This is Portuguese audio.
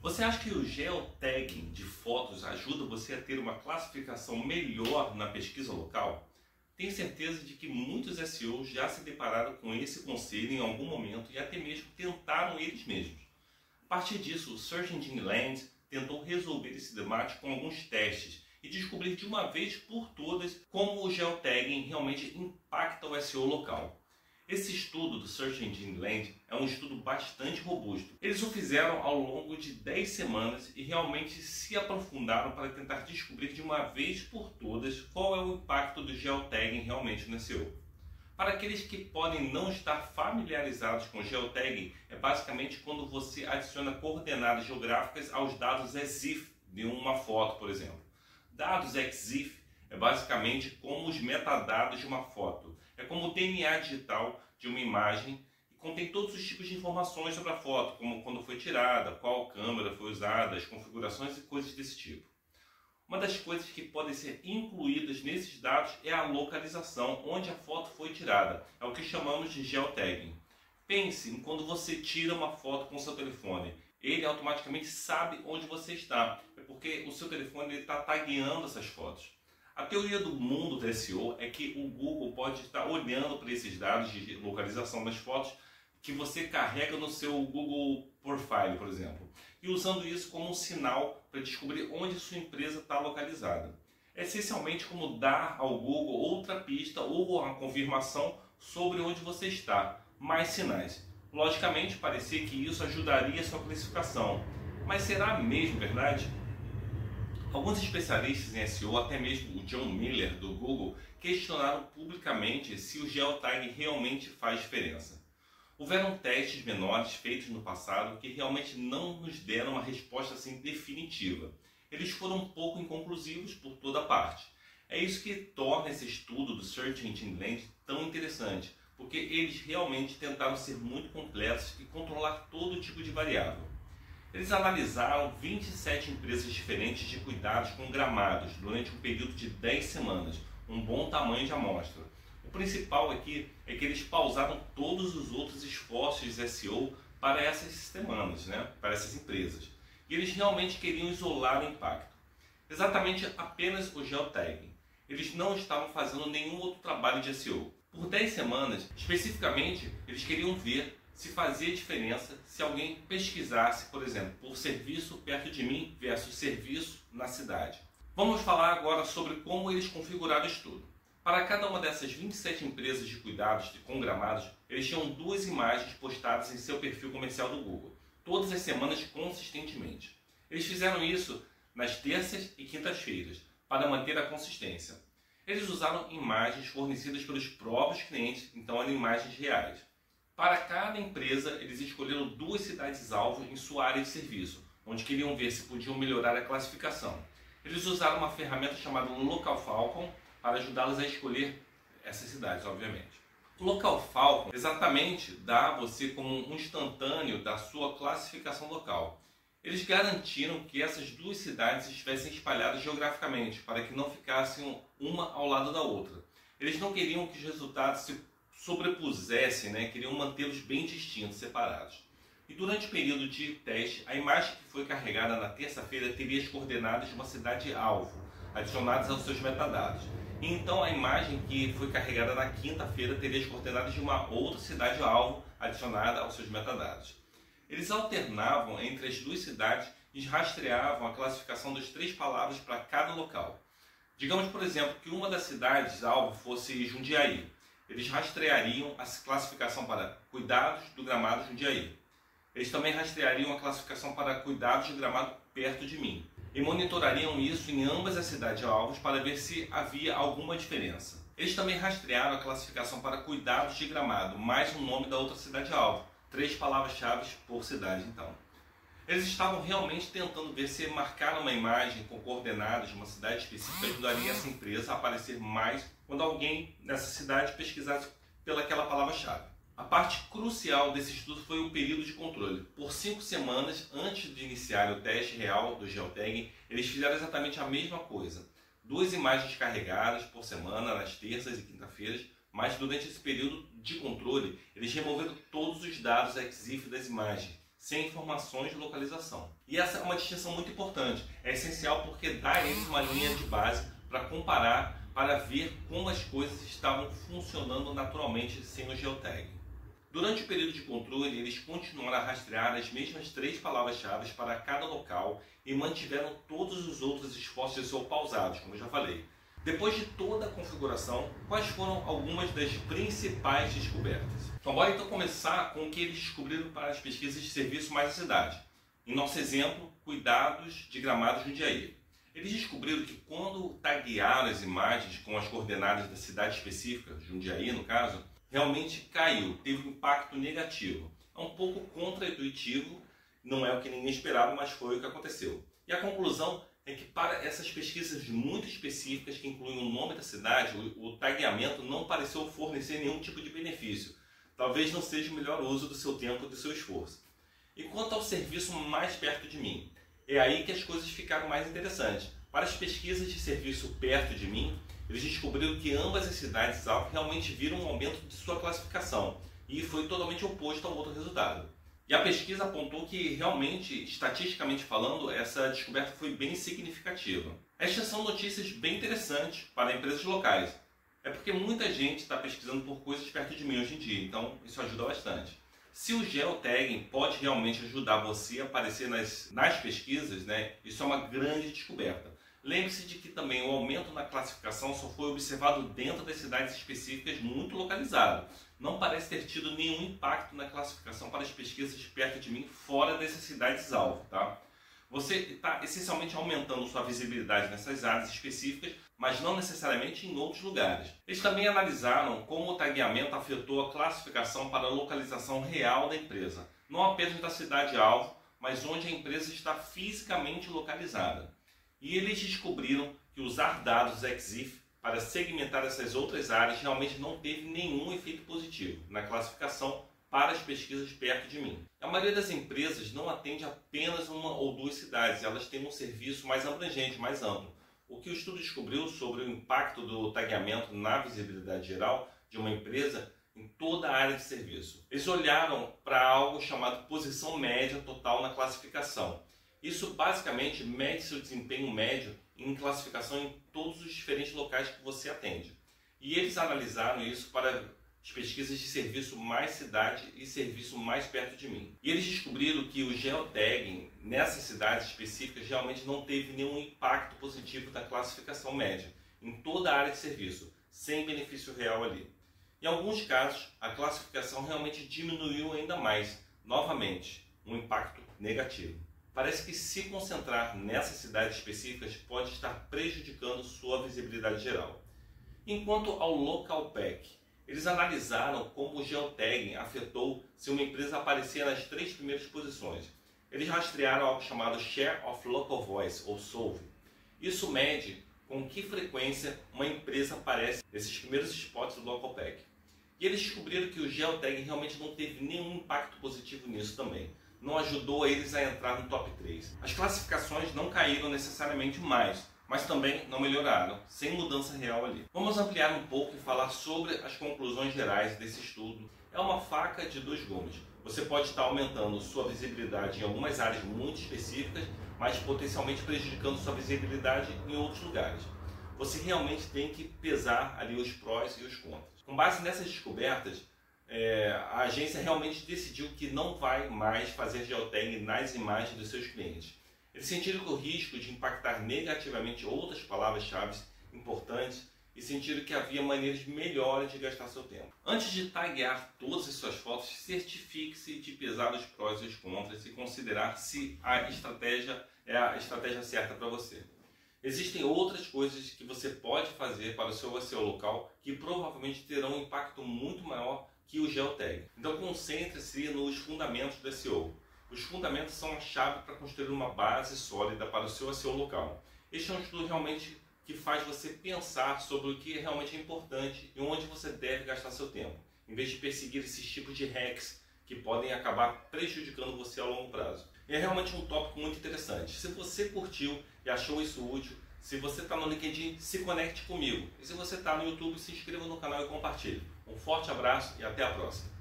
Você acha que o geotagging de fotos ajuda você a ter uma classificação melhor na pesquisa local? Tenho certeza de que muitos SEOs já se depararam com esse conceito em algum momento e até mesmo tentaram eles mesmos. A partir disso, o Search Engine Land tentou resolver esse debate com alguns testes e descobrir de uma vez por todas como o geotagging realmente impacta o SEO local. Esse estudo do Search Engine Land é um estudo bastante robusto. Eles o fizeram ao longo de 10 semanas e realmente se aprofundaram para tentar descobrir de uma vez por todas qual é o impacto do geotagging realmente no SEO. Para aqueles que podem não estar familiarizados com geotagging, é basicamente quando você adiciona coordenadas geográficas aos dados EXIF de uma foto, por exemplo. Dados EXIF é basicamente como os metadados de uma foto. É como o DNA digital de uma imagem e contém todos os tipos de informações sobre a foto, como quando foi tirada, qual câmera foi usada, as configurações e coisas desse tipo. Uma das coisas que podem ser incluídas nesses dados é a localização onde a foto foi tirada. É o que chamamos de geotagging. Pense em quando você tira uma foto com o seu telefone. Ele automaticamente sabe onde você está. É porque o seu telefone está tagueando essas fotos. A teoria do mundo do SEO é que o Google pode estar olhando para esses dados de localização das fotos que você carrega no seu Google Profile, por exemplo, e usando isso como um sinal para descobrir onde sua empresa está localizada. É essencialmente como dar ao Google outra pista ou a confirmação sobre onde você está, mais sinais. Logicamente, parecia que isso ajudaria a sua classificação, mas será mesmo verdade? Alguns especialistas em SEO, até mesmo o John Miller do Google, questionaram publicamente se o geotagging realmente faz diferença. Houveram testes menores feitos no passado que realmente não nos deram uma resposta assim definitiva. Eles foram um pouco inconclusivos por toda parte. É isso que torna esse estudo do Search Engine Land tão interessante, porque eles realmente tentaram ser muito completos e controlar todo tipo de variável. Eles analisaram 27 empresas diferentes de cuidados com gramados durante um período de 10 semanas, um bom tamanho de amostra. O principal aqui é que eles pausaram todos os outros esforços de SEO para essas semanas, para essas empresas. E eles realmente queriam isolar o impacto. Exatamente apenas o geotagging. Eles não estavam fazendo nenhum outro trabalho de SEO. Por 10 semanas, especificamente, eles queriam ver se fazia diferença se alguém pesquisasse, por exemplo, por serviço perto de mim versus serviço na cidade. Vamos falar agora sobre como eles configuraram o estudo. Para cada uma dessas 27 empresas de cuidados com gramados, eles tinham 2 imagens postadas em seu perfil comercial do Google, todas as semanas consistentemente. Eles fizeram isso nas terças e quintas-feiras, para manter a consistência. Eles usaram imagens fornecidas pelos próprios clientes, então eram imagens reais. Para cada empresa, eles escolheram 2 cidades-alvo em sua área de serviço, onde queriam ver se podiam melhorar a classificação. Eles usaram uma ferramenta chamada Local Falcon para ajudá-los a escolher essas cidades, obviamente. O Local Falcon exatamente dá a você como um instantâneo da sua classificação local. Eles garantiram que essas 2 cidades estivessem espalhadas geograficamente, para que não ficassem uma ao lado da outra. Eles não queriam que os resultados se sobrepusessem, queriam mantê-los bem distintos, separados. E durante o período de teste, a imagem que foi carregada na terça-feira teria as coordenadas de uma cidade-alvo, adicionadas aos seus metadados. E então a imagem que foi carregada na quinta-feira teria as coordenadas de uma outra cidade-alvo, adicionada aos seus metadados. Eles alternavam entre as 2 cidades e rastreavam a classificação das 3 palavras para cada local. Digamos, por exemplo, que uma das cidades-alvo fosse Jundiaí. Eles rastreariam a classificação para cuidados do gramado Jundiaí. Eles também rastreariam a classificação para cuidados de gramado perto de mim. E monitorariam isso em ambas as cidades-alvos para ver se havia alguma diferença. Eles também rastrearam a classificação para cuidados de gramado, mais o nome da outra cidade-alvo. 3 palavras-chave por cidade, então. Eles estavam realmente tentando ver se marcar uma imagem com coordenadas de uma cidade específica ajudaria essa empresa a aparecer mais quando alguém nessa cidade pesquisasse pelaquela palavra-chave. A parte crucial desse estudo foi o período de controle. Por 5 semanas antes de iniciar o teste real do geotagging, eles fizeram exatamente a mesma coisa. 2 imagens carregadas por semana, nas terças e quinta-feiras, mas durante esse período de controle, eles removeram todos os dados EXIF das imagens, sem informações de localização. E essa é uma distinção muito importante, é essencial porque dá a eles uma linha de base para comparar, para ver como as coisas estavam funcionando naturalmente sem o geotagging. Durante o período de controle, eles continuaram a rastrear as mesmas 3 palavras-chave para cada local e mantiveram todos os outros esforços de SEO pausados, como eu já falei. Depois de toda a configuração, quais foram algumas das principais descobertas? Então, bora então começar com o que eles descobriram para as pesquisas de serviço mais a cidade. Em nosso exemplo, cuidados de Gramado Jundiaí. Eles descobriram que quando taguearam as imagens com as coordenadas da cidade específica, Jundiaí no caso, realmente caiu, teve um impacto negativo. É um pouco contraintuitivo, não é o que ninguém esperava, mas foi o que aconteceu. E a conclusão é que para essas pesquisas muito específicas, que incluem o nome da cidade, o tagueamento não pareceu fornecer nenhum tipo de benefício. Talvez não seja o melhor uso do seu tempo e do seu esforço. E quanto ao serviço mais perto de mim? É aí que as coisas ficaram mais interessantes. Para as pesquisas de serviço perto de mim, eles descobriram que ambas as cidades-alvo realmente viram um aumento de sua classificação e foi totalmente oposto ao outro resultado. E a pesquisa apontou que realmente, estatisticamente falando, essa descoberta foi bem significativa. Estas são notícias bem interessantes para empresas locais. É porque muita gente está pesquisando por coisas perto de mim hoje em dia, então isso ajuda bastante. Se o geotagging pode realmente ajudar você a aparecer nas pesquisas, né, isso é uma grande descoberta. Lembre-se de que também o aumento na classificação só foi observado dentro das cidades específicas muito localizado. Não parece ter tido nenhum impacto na classificação para as pesquisas perto de mim fora dessas cidades-alvo, tá? Você está essencialmente aumentando sua visibilidade nessas áreas específicas, mas não necessariamente em outros lugares. Eles também analisaram como o tagueamento afetou a classificação para a localização real da empresa, não apenas da cidade-alvo, mas onde a empresa está fisicamente localizada. E eles descobriram que usar dados EXIF para segmentar essas outras áreas realmente não teve nenhum efeito positivo na classificação para as pesquisas perto de mim. A maioria das empresas não atende apenas uma ou duas cidades, elas têm um serviço mais abrangente, mais amplo. O que o estudo descobriu sobre o impacto do tagueamento na visibilidade geral de uma empresa em toda a área de serviço. Eles olharam para algo chamado posição média total na classificação. Isso basicamente mede seu desempenho médio em classificação em todos os diferentes locais que você atende. E eles analisaram isso para as pesquisas de serviço mais cidade e serviço mais perto de mim. E eles descobriram que o geotagging nessas cidades específicas realmente não teve nenhum impacto positivo da classificação média em toda a área de serviço, sem benefício real ali. Em alguns casos, a classificação realmente diminuiu ainda mais, novamente, um impacto negativo. Parece que se concentrar nessas cidades específicas pode estar prejudicando sua visibilidade geral. Enquanto ao Local Pack, eles analisaram como o geotagging afetou se uma empresa aparecia nas 3 primeiras posições. Eles rastrearam algo chamado Share of Local Voice, ou SOV. Isso mede com que frequência uma empresa aparece nesses primeiros spots do Local Pack. E eles descobriram que o geotagging realmente não teve nenhum impacto positivo nisso também. Não ajudou eles a entrar no top 3. As classificações não caíram necessariamente mais, mas também não melhoraram, sem mudança real ali. Vamos ampliar um pouco e falar sobre as conclusões gerais desse estudo. É uma faca de 2 gumes. Você pode estar aumentando sua visibilidade em algumas áreas muito específicas, mas potencialmente prejudicando sua visibilidade em outros lugares. Você realmente tem que pesar ali os prós e os contras. Com base nessas descobertas, a agência realmente decidiu que não vai mais fazer geotagging nas imagens dos seus clientes. Eles sentiram o risco de impactar negativamente outras palavras-chave importantes e sentiram que havia maneiras melhores de gastar seu tempo. Antes de taguear todas as suas fotos, certifique-se de pesar os prós e os contras e considerar se a estratégia é a estratégia certa para você. Existem outras coisas que você pode fazer para o seu SEO local que provavelmente terão um impacto muito maior que o geotagging. Então concentre-se nos fundamentos do SEO. Os fundamentos são a chave para construir uma base sólida para o seu SEO local. Este é um estudo realmente que faz você pensar sobre o que realmente é importante e onde você deve gastar seu tempo, em vez de perseguir esses tipos de hacks que podem acabar prejudicando você a longo prazo. E é realmente um tópico muito interessante. Se você curtiu e achou isso útil, se você está no LinkedIn, se conecte comigo. E se você está no YouTube, se inscreva no canal e compartilhe. Um forte abraço e até a próxima.